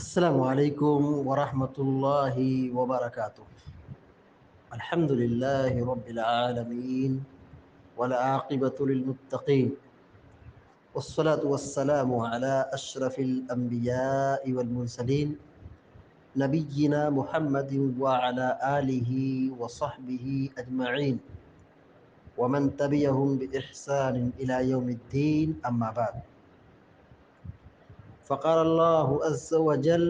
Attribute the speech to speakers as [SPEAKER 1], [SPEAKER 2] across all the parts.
[SPEAKER 1] السلام عليكم ورحمة الله وبركاته. الحمد لله رب العالمين والعاقبة للمتقين، والصلاة والسلام على أشرف الأنبياء والمرسلين نبينا محمد وعلى آله وصحبه أجمعين ومن تبعهم بإحسان إلى يوم الدين. أما بعد، فقال الله عز وجل: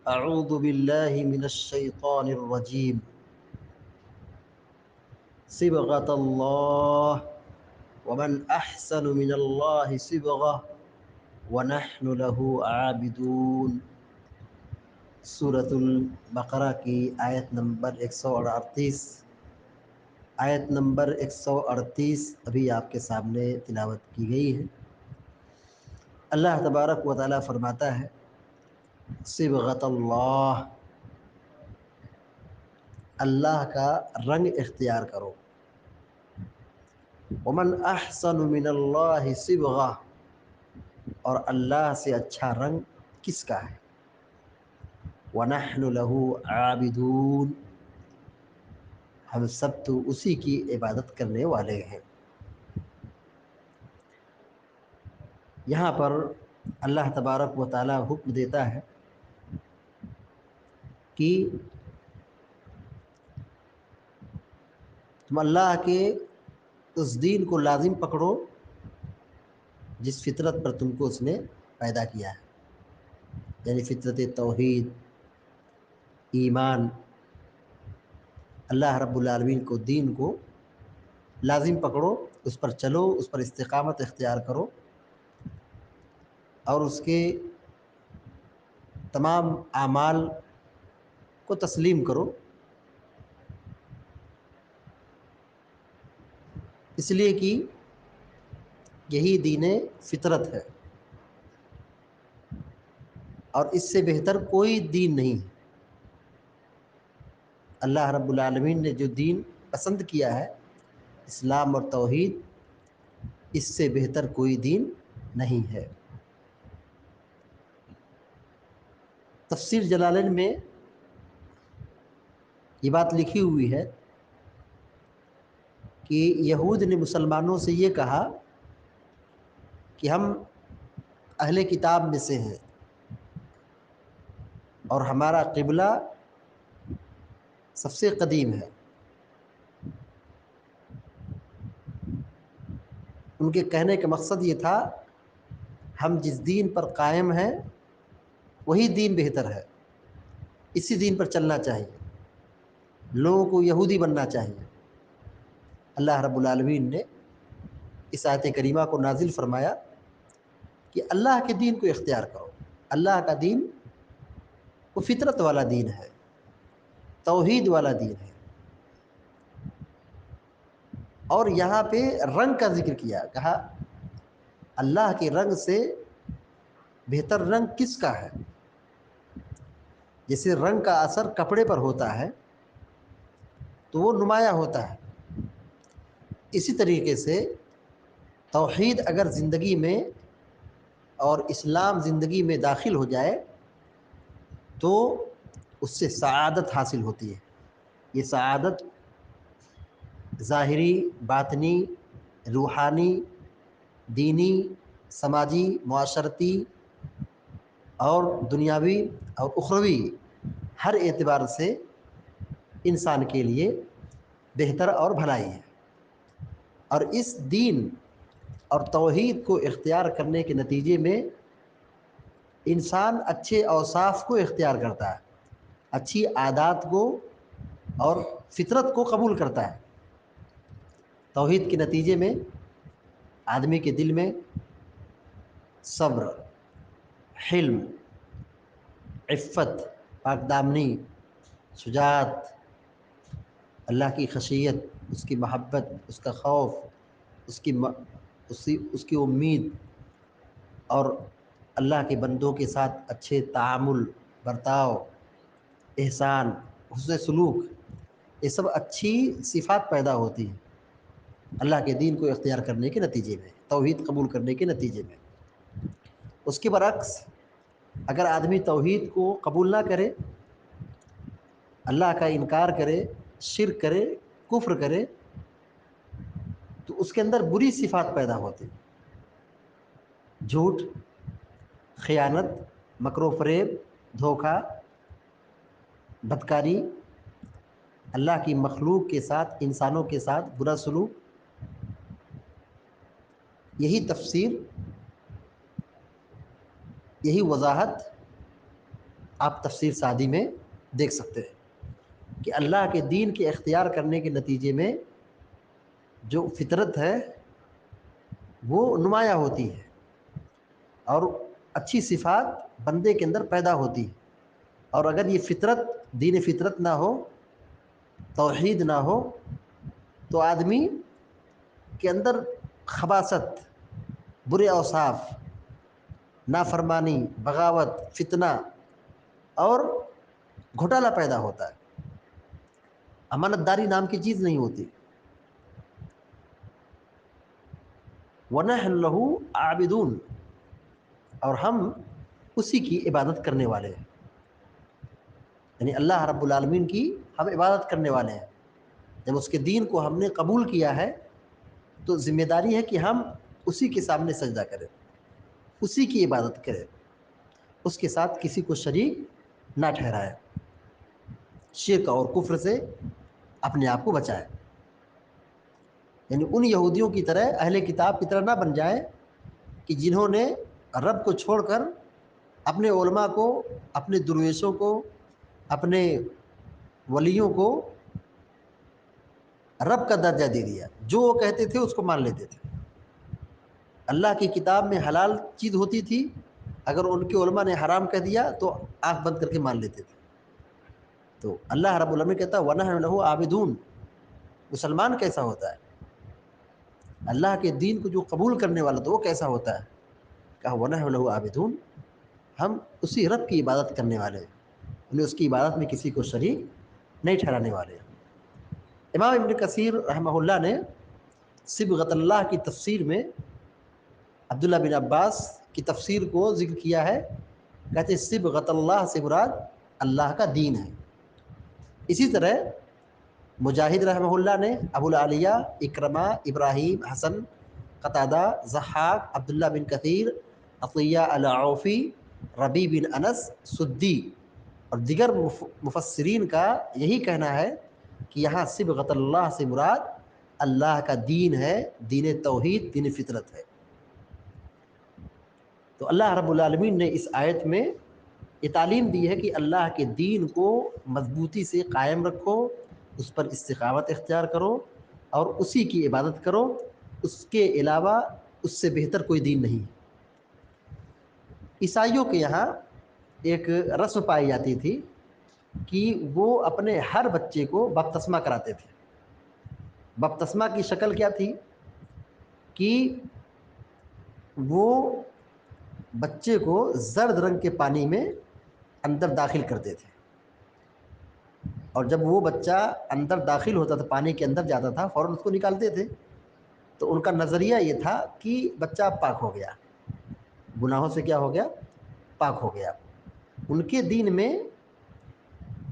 [SPEAKER 1] أعوذ بالله من الشيطان الرجيم. صبغة الله ومن أحسن من الله صبغة ونحن له عابدون. سورة البقرہ کی آیت نمبر 138، آیت نمبر 138 ابھی آپ کے سامنے تلاوت کی گئی ہے۔ اللہ تبارک و تعالیٰ فرماتا ہے: صبغۃ اللہ، اللہ کا رنگ اختیار کرو۔ ومن احسن من اللہ صبغہ، اور اللہ سے اچھا رنگ کس کا ہے؟ وَنَحْنُ لَهُ عَابِدُونَ، ہم سب تو اسی کی عبادت کرنے والے ہیں۔ یہاں پر اللہ تبارک و تعالی حکم دیتا ہے کہ تم اللہ کے اس دین کو لازم پکڑو جس فطرت پر تم کو اس نے پیدا کیا ہے، یعنی فطرت توحید، ایمان، اللہ رب العالمین کو، دین کو لازم پکڑو، اس پر چلو، اس پر استقامت اختیار کرو، اور اس کے تمام اعمال کو تسلیم کرو، اس لیے کہ یہی دین فطرت ہے، اور اس سے بہتر کوئی دین نہیں ہے۔ اللہ رب العالمین نے جو دین پسند کیا ہے، اسلام اور توحید، اس سے بہتر کوئی دین نہیں ہے۔ تفسیر جلالین میں یہ بات لکھی ہوئی ہے کہ یہود نے مسلمانوں سے یہ کہا کہ ہم اہل کتاب میں سے ہیں اور ہمارا قبلہ سب سے قدیم ہے۔ ان کے کہنے کا مقصد یہ تھا، ہم جس دین پر قائم ہیں وہی دین بہتر ہے، اسی دین پر چلنا چاہیے، لوگوں کو یہودی بننا چاہیے۔ اللہ رب العالمین نے اس آیت کریمہ کو نازل فرمایا کہ اللہ کے دین کو اختیار کرو۔ اللہ کا دین وہ فطرت والا دین ہے، توحید والا دین ہے۔ اور یہاں پہ رنگ کا ذکر کیا، کہا اللہ کے رنگ سے بہتر رنگ کس کا ہے؟ جیسے رنگ کا اثر کپڑے پر ہوتا ہے تو وہ نمایاں ہوتا ہے، اسی طریقے سے توحید اگر زندگی میں اور اسلام زندگی میں داخل ہو جائے تو اس سے سعادت حاصل ہوتی ہے۔ یہ سعادت ظاہری، باطنی، روحانی، دینی، سماجی، معاشرتی اور دنیاوی اور اخروی ہر اعتبار سے انسان کے لیے بہتر اور بھلائی ہے۔ اور اس دین اور توحید کو اختیار کرنے کے نتیجے میں انسان اچھے اوصاف کو اختیار کرتا ہے، اچھی عادات کو اور فطرت کو قبول کرتا ہے۔ توحید کے نتیجے میں آدمی کے دل میں صبر، حلم، عفت، پاک دامنی، شجاعت، اللہ کی خشیت، اس کی محبت، اس کا خوف، اس کی امید، اور اللہ کے بندوں کے ساتھ اچھے تعامل، برتاؤ، احسان، حسن سلوک، یہ سب اچھی صفات پیدا ہوتی ہیں اللہ کے دین کو اختیار کرنے کے نتیجے میں، توحید قبول کرنے کے نتیجے میں۔ اس کے برعکس اگر آدمی توحید کو قبول نہ کرے، اللہ کا انکار کرے، شرک کرے، کفر کرے، تو اس کے اندر بری صفات پیدا ہوتی، جھوٹ، خیانت، مکر و فریب، دھوکہ، بدکاری، اللہ کی مخلوق کے ساتھ، انسانوں کے ساتھ برا سلوک. یہی تفسیر، یہی وضاحت آپ تفسیر سعدی میں دیکھ سکتے ہیں کہ اللہ کے دین کے اختیار کرنے کے نتیجے میں جو فطرت ہے وہ نمایاں ہوتی ہے اور اچھی صفات بندے کے اندر پیدا ہوتی ہے. اور اگر یہ فطرت، دین فطرت نہ ہو، توحید نہ ہو، تو آدمی کے اندر خباثت، برے اوصاف، نافرمانی، بغاوت، فتنہ اور گھوٹالہ پیدا ہوتا ہے. امانت داری نام کی چیز نہیں ہوتی. وَنَحْنُ لَهُ عَابِدُونَ، اور ہم اسی کی عبادت کرنے والے ہیں. یعنی اللہ رب العالمین کی ہم عبادت کرنے والے ہیں. جب اس کے دین کو ہم نے قبول کیا ہے تو ذمہ داری ہے کہ ہم اسی کے سامنے سجدہ کریں، اسی کی عبادت کریں، اس کے ساتھ کسی کو شریک نہ ٹھہرائے، شرک اور کفر سے اپنے آپ کو بچائے. یعنی ان یہودیوں کی طرح، اہل کتاب کی طرح نہ بن جائے کہ جنہوں نے رب کو چھوڑ کر اپنے علماء کو، اپنے درویشوں کو، اپنے ولیوں کو رب کا درجہ دے دیا. جو وہ کہتے تھے اس کو مان لیتے تھے. اللہ کی کتاب میں حلال چیز ہوتی تھی، اگر ان کے علماء نے حرام کہہ دیا تو آنکھ بند کر کے مان لیتے تھے. تو اللہ رب العالمین کہتا ہے وَنَحْنُ لَهُ عَابِدُونَ. مسلمان کیسا ہوتا ہے؟ اللہ کے دین کو جو قبول کرنے والا تو وہ کیسا ہوتا ہے؟ کہا وَنَحْنُ لَهُ عَابِدُونَ، ہم اسی رب کی عبادت کرنے والے ہیں، انہیں اس کی عبادت میں کسی کو شریک نہیں ٹھہرانے والے ہیں. امام ابن کثیر رحمہ اللہ نے صبغۃ اللہ کی تفسیر میں عبداللہ بن عباس کی تفسیر کو ذکر کیا ہے. کہتے ہیں صبغۃ اللہ سے مراد اللہ کا دین ہے. اسی طرح مجاہد رحمہ اللہ نے ابو العالیہ، اکرمہ، ابراہیم، حسن، قتادہ، ضحاک، عبداللہ بن کثیر، عطیہ العوفی، ربی بن انس، سدی اور دیگر مفسرین کا یہی کہنا ہے کہ یہاں صبغۃ اللہ سے مراد اللہ کا دین ہے، دین توحید، دین فطرت ہے. تو اللہ رب العالمین نے اس آیت میں یہ تعلیم دی ہے کہ اللہ کے دین کو مضبوطی سے قائم رکھو، اس پر استقامت اختیار کرو اور اسی کی عبادت کرو. اس کے علاوہ اس سے بہتر کوئی دین نہیں. عیسائیوں کے یہاں ایک رسم پائی جاتی تھی کہ وہ اپنے ہر بچے کو بپتسمہ کراتے تھے. بپتسمہ کی شکل کیا تھی کہ وہ بچے کو زرد رنگ کے پانی میں اندر داخل کرتے تھے، اور جب وہ بچہ اندر داخل ہوتا تھا، پانی کے اندر جاتا تھا، فوراً اس کو نکالتے تھے. تو ان کا نظریہ یہ تھا کہ بچہ پاک ہو گیا، گناہوں سے کیا ہو گیا؟ پاک ہو گیا. ان کے دین میں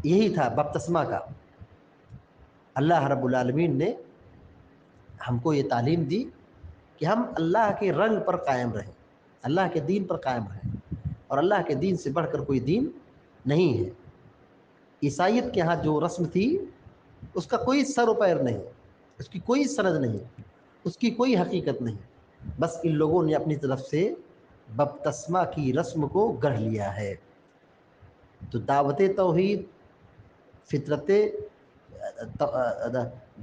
[SPEAKER 1] یہی تھا بپتسمہ کا. اللہ رب العالمین نے ہم کو یہ تعلیم دی کہ ہم اللہ کے رنگ پر قائم رہیں، اللہ کے دین پر قائم رہیں، اور اللہ کے دین سے بڑھ کر کوئی دین نہیں ہے. عیسائیت کے ہاں جو رسم تھی اس کا کوئی سر و پیر نہیں، اس کی کوئی سند نہیں، اس کی کوئی حقیقت نہیں. بس ان لوگوں نے اپنی طرف سے بپتسمہ کی رسم کو گڑھ لیا ہے. تو دعوت توحید، فطرت،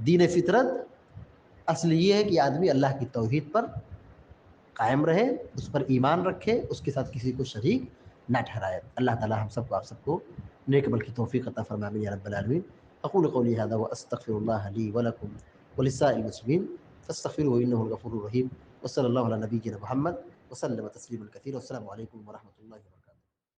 [SPEAKER 1] دین فطرت، اصل یہ ہے کہ آدمی اللہ کی توحید پر قائم رہے، اس پر ایمان رکھے، اس کے ساتھ کسی کو شریک نہ ٹھہرائے. اللہ تعالی ہم سب کو، آپ سب کو نیک عمل کی توفیق عطا فرمائے یا رب العالمین. اقول قولی هذا واستغفر الله لي ولكم ولسائر المسلمين فاستغفروه انه الغفور الرحيم. وصلى الله على نبينا محمد وسلم تسليما كثيرا. والسلام عليكم ورحمه الله وبركاته.